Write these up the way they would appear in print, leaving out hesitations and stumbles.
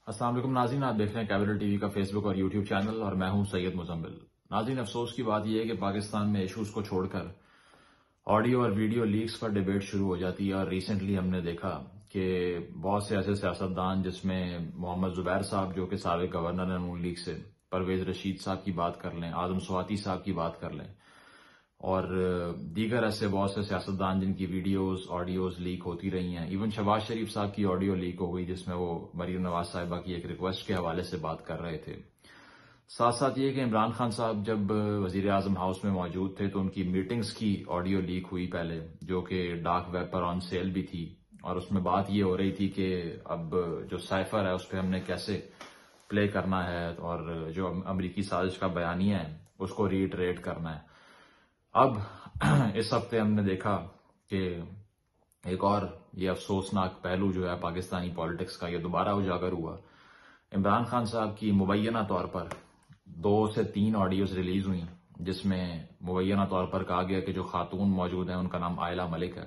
السلام علیکم ناظرین، آپ دیکھ رہے ہیں کیپٹل ٹی وی کا فیس بک اور یوٹیوب چینل اور میں ہوں سید مزمل۔ ناظرین، افسوس کی بات یہ ہے کہ پاکستان میں ایشوز کو چھوڑ کر آڈیو اور ویڈیو لیکس پر ڈیبیٹ شروع ہو جاتی ہے، اور ریسنٹلی ہم نے دیکھا کہ بہت سے ایسے سیاستدان جس میں محمد زبیر صاحب جو کہ سابق گورنر ہیں نون لیگ سے، پرویز رشید صاحب کی بات کر لیں، آدم سواتی صاحب کی بات کر لیں، اور دیگر ایسے بہت سے سیاستدان جن کی ویڈیوز آڈیوز لیک ہوتی رہی ہیں۔ ایون شہباز شریف صاحب کی آڈیو لیک ہو گئی جس میں وہ مریم نواز صاحبہ کی ایک ریکویسٹ کے حوالے سے بات کر رہے تھے۔ ساتھ ساتھ یہ کہ عمران خان صاحب جب وزیر اعظم ہاؤس میں موجود تھے تو ان کی میٹنگز کی آڈیو لیک ہوئی پہلے، جو کہ ڈارک ویب پر آن سیل بھی تھی، اور اس میں بات یہ ہو رہی تھی کہ اب جو سائفر ہے اس پہ ہم نے کیسے پلے کرنا ہے، اور جو امریکی سازش کا بیانیہ ہے اس کو ریٹریٹ کرنا ہے۔ اب اس ہفتے ہم نے دیکھا کہ ایک اور یہ افسوسناک پہلو جو ہے پاکستانی پالیٹکس کا یہ دوبارہ اجاگر ہوا۔ عمران خان صاحب کی مبینہ طور پر 2 سے 3 آڈیوز ریلیز ہوئیں جس میں مبینہ طور پر کہا گیا کہ جو خاتون موجود ہیں ان کا نام عائلہ ملک ہے،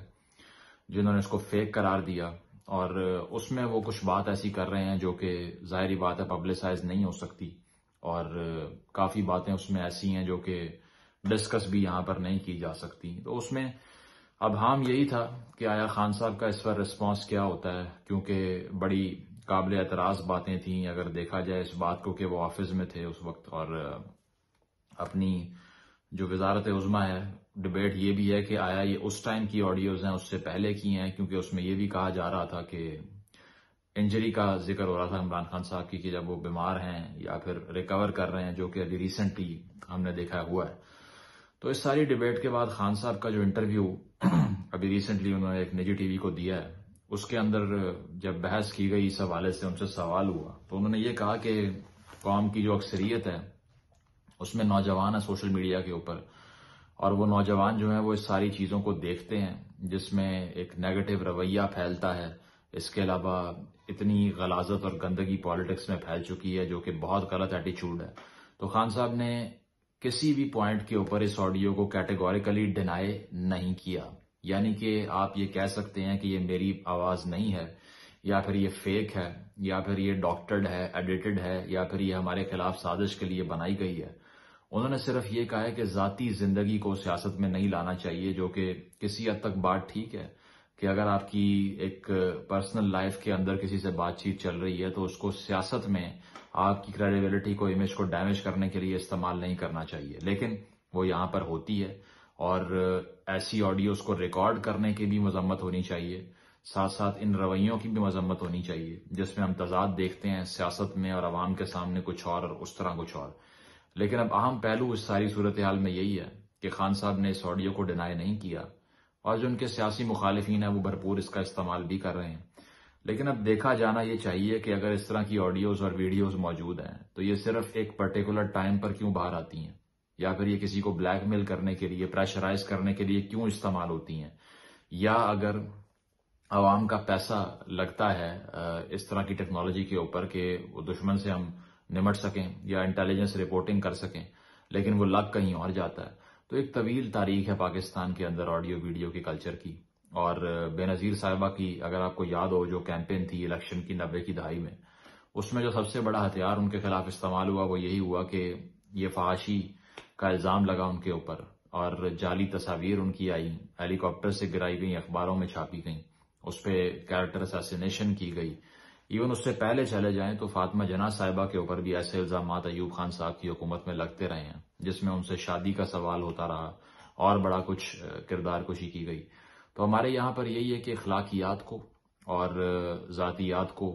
جنہوں نے اس کو فیک قرار دیا، اور اس میں وہ کچھ بات ایسی کر رہے ہیں جو کہ ظاہری بات ہے پبلسائز نہیں ہو سکتی، اور کافی باتیں اس میں ایسی ہیں جو کہ ڈسکس بھی یہاں پر نہیں کی جا سکتی۔ تو اس میں اب ہم یہی تھا کہ آیا خان صاحب کا اس پر رسپانس کیا ہوتا ہے، کیونکہ بڑی قابل اعتراض باتیں تھیں اگر دیکھا جائے اس بات کو کہ وہ آفس میں تھے اس وقت، اور اپنی جو وزارت عظمیٰ ہے، ڈیبیٹ یہ بھی ہے کہ آیا یہ اس ٹائم کی آڈیوز ہیں اس سے پہلے کی ہیں، کیونکہ اس میں یہ بھی کہا جا رہا تھا کہ انجری کا ذکر ہو رہا تھا عمران خان صاحب کی کہ جب وہ بیمار ہیں یا پھر ریکور کر رہے ہیں، جو کہ ابھی ریسنٹلی ہم نے دیکھا ہوا ہے۔ تو اس ساری ڈیبیٹ کے بعد خان صاحب کا جو انٹرویو ابھی ریسنٹلی انہوں نے ایک نجی ٹی وی کو دیا ہے، اس کے اندر جب بحث کی گئی اس حوالے سے ان سے سوال ہوا تو انہوں نے یہ کہا کہ قوم کی جو اکثریت ہے اس میں نوجوان ہے سوشل میڈیا کے اوپر، اور وہ نوجوان جو ہیں وہ اس ساری چیزوں کو دیکھتے ہیں جس میں ایک نیگیٹو رویہ پھیلتا ہے۔ اس کے علاوہ اتنی غلاظت اور گندگی پالیٹکس میں پھیل چکی ہے جو کہ بہت غلط ایٹیچیوڈ ہے۔ تو خان صاحب نے کسی بھی پوائنٹ کے اوپر اس آڈیو کو کیٹیگوریکلی ڈینائی نہیں کیا، یعنی کہ آپ یہ کہہ سکتے ہیں کہ یہ میری آواز نہیں ہے، یا پھر یہ فیک ہے، یا پھر یہ ڈاکٹرڈ ہے، ایڈیٹڈ ہے، یا پھر یہ ہمارے خلاف سازش کے لیے بنائی گئی ہے۔ انہوں نے صرف یہ کہا ہے کہ ذاتی زندگی کو سیاست میں نہیں لانا چاہیے، جو کہ کسی حد تک بات ٹھیک ہے کہ اگر آپ کی ایک پرسنل لائف کے اندر کسی سے بات چیت چل رہی ہے تو اس کو سیاست میں آپ کی کریڈیبلٹی کو، امیج کو ڈیمیج کرنے کے لیے استعمال نہیں کرنا چاہیے، لیکن وہ یہاں پر ہوتی ہے، اور ایسی آڈیوز کو ریکارڈ کرنے کی بھی مذمت ہونی چاہیے، ساتھ ساتھ ان رویوں کی بھی مذمت ہونی چاہیے جس میں ہم تضاد دیکھتے ہیں سیاست میں اور عوام کے سامنے کچھ اور اس طرح کچھ اور۔ لیکن اب اہم پہلو اس ساری صورتحال میں یہی ہے کہ خان صاحب نے اس آڈیو کو ڈینائی نہیں کیا، اور جو ان کے سیاسی مخالفین ہیں وہ بھرپور اس کا استعمال بھی کر رہے ہیں۔ لیکن اب دیکھا جانا یہ چاہیے کہ اگر اس طرح کی آڈیوز اور ویڈیوز موجود ہیں تو یہ صرف ایک پرٹیکولر ٹائم پر کیوں باہر آتی ہیں، یا پھر یہ کسی کو بلیک میل کرنے کے لیے، پریشرائز کرنے کے لیے کیوں استعمال ہوتی ہیں، یا اگر عوام کا پیسہ لگتا ہے اس طرح کی ٹیکنالوجی کے اوپر کہ وہ دشمن سے ہم نمٹ سکیں یا انٹیلیجنس رپورٹنگ کر سکیں، لیکن وہ لگ کہیں اور جاتا ہے۔ تو ایک طویل تاریخ ہے پاکستان کے اندر آڈیو ویڈیو کی کلچر کی، اور بے نظیر صاحبہ کی اگر آپ کو یاد ہو جو کیمپین تھی الیکشن کی 90 کی دہائی میں، اس میں جو سب سے بڑا ہتھیار ان کے خلاف استعمال ہوا وہ یہی ہوا کہ یہ فحاشی کا الزام لگا ان کے اوپر، اور جعلی تصاویر ان کی آئی، ہیلی کاپٹر سے گرائی گئیں، اخباروں میں چھاپی گئیں، اس پہ کیریکٹر اسیسینیشن کی گئی۔ ایون اس سے پہلے چلے جائیں تو فاطمہ جناح صاحبہ کے اوپر بھی ایسے الزامات ایوب خان صاحب کی حکومت میں لگتے رہے ہیں جس میں ان سے شادی کا سوال ہوتا رہا اور بڑا کچھ کردار کشی کی گئی۔ تو ہمارے یہاں پر یہی ہے کہ اخلاقیات کو اور ذاتیات کو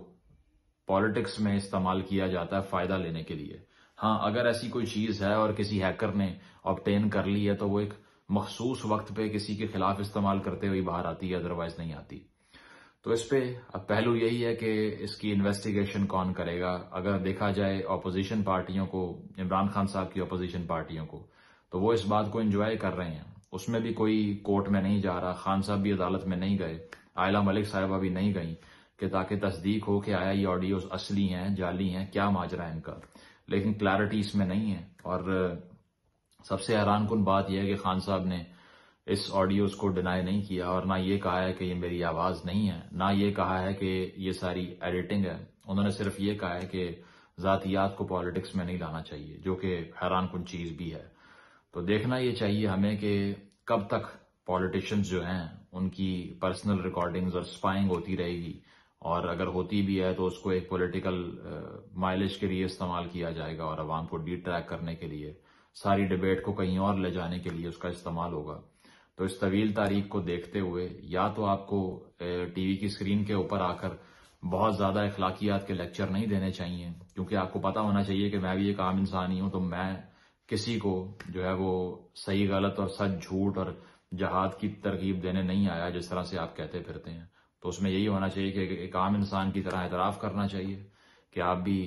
پالیٹکس میں استعمال کیا جاتا ہے فائدہ لینے کے لیے۔ ہاں، اگر ایسی کوئی چیز ہے اور کسی ہیکر نے آبٹین کر لی ہے تو وہ ایک مخصوص وقت پہ کسی کے خلاف استعمال کرتے ہوئے باہر آتی ہے، ادروائز نہیں آتی۔ تو اس پہ اب پہلو یہی ہے کہ اس کی انویسٹیگیشن کون کرے گا۔ اگر دیکھا جائے اپوزیشن پارٹیوں کو، عمران خان صاحب کی اپوزیشن پارٹیوں کو، تو وہ اس بات کو انجوائے کر رہے ہیں، اس میں بھی کوئی کورٹ میں نہیں جا رہا، خان صاحب بھی عدالت میں نہیں گئے، عائلہ ملک صاحبہ بھی نہیں گئیں کہ تاکہ تصدیق ہو کہ آیا یہ آڈیوز اصلی ہیں، جعلی ہیں، کیا ماجرا ہے ان کا، لیکن کلیئرٹی اس میں نہیں ہے۔ اور سب سے حیران کن بات یہ ہے کہ خان صاحب نے اس آڈیوز کو ڈینائی نہیں کیا اور نہ یہ کہا ہے کہ یہ میری آواز نہیں ہے، نہ یہ کہا ہے کہ یہ ساری ایڈیٹنگ ہے. انہوں نے صرف یہ کہا ہے کہ ذاتیات کو پالیٹکس میں نہیں لانا چاہیے، جو کہ حیران کن چیز بھی ہے. تو دیکھنا یہ چاہیے ہمیں کہ کب تک پالیٹیشینز جو ہیں ان کی پرسنل ریکارڈنگز اور سپائنگ ہوتی رہے گی، اور اگر ہوتی بھی ہے تو اس کو ایک پولیٹیکل مائلیج کے لیے استعمال کیا جائے گا اور عوام کو ڈی ٹریک کرنے کے لیے، ساری ڈیبیٹ کو کہیں اور لے جانے کے لیے اس کا استعمال ہوگا. تو اس طویل تاریخ کو دیکھتے ہوئے یا تو آپ کو ٹی وی کی اسکرین کے اوپر آ کر بہت زیادہ اخلاقیات کے لیکچر نہیں دینے چاہیے، کیونکہ آپ کو پتا ہونا چاہیے کہ میں بھی ایک عام انسان ہی ہوں، تو میں کسی کو جو ہے وہ صحیح غلط اور سچ جھوٹ اور جہاد کی ترغیب دینے نہیں آیا جس طرح سے آپ کہتے پھرتے ہیں. تو اس میں یہی ہونا چاہیے کہ ایک عام انسان کی طرح اعتراف کرنا چاہیے کہ آپ بھی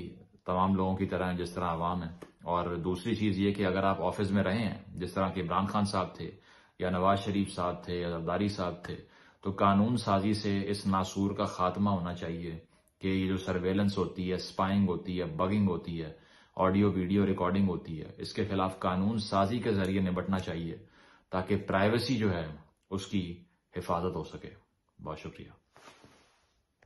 تمام لوگوں کی طرح ہیں جس طرح عوام ہیں. اور دوسری چیز یہ کہ اگر آپ آفس میں رہے ہیں جس طرح کہ عمران خان صاحب تھے یا نواز شریف صاحب تھے یا زرداری صاحب تھے، تو قانون سازی سے اس ناسور کا خاتمہ ہونا چاہیے کہ یہ جو سرویلنس ہوتی ہے، سپائنگ ہوتی ہے، بگنگ ہوتی ہے، آڈیو ویڈیو ریکارڈنگ ہوتی ہے، اس کے خلاف قانون سازی کے ذریعے نمٹنا چاہیے تاکہ پرائیویسی جو ہے اس کی حفاظت ہو سکے. بہت شکریہ.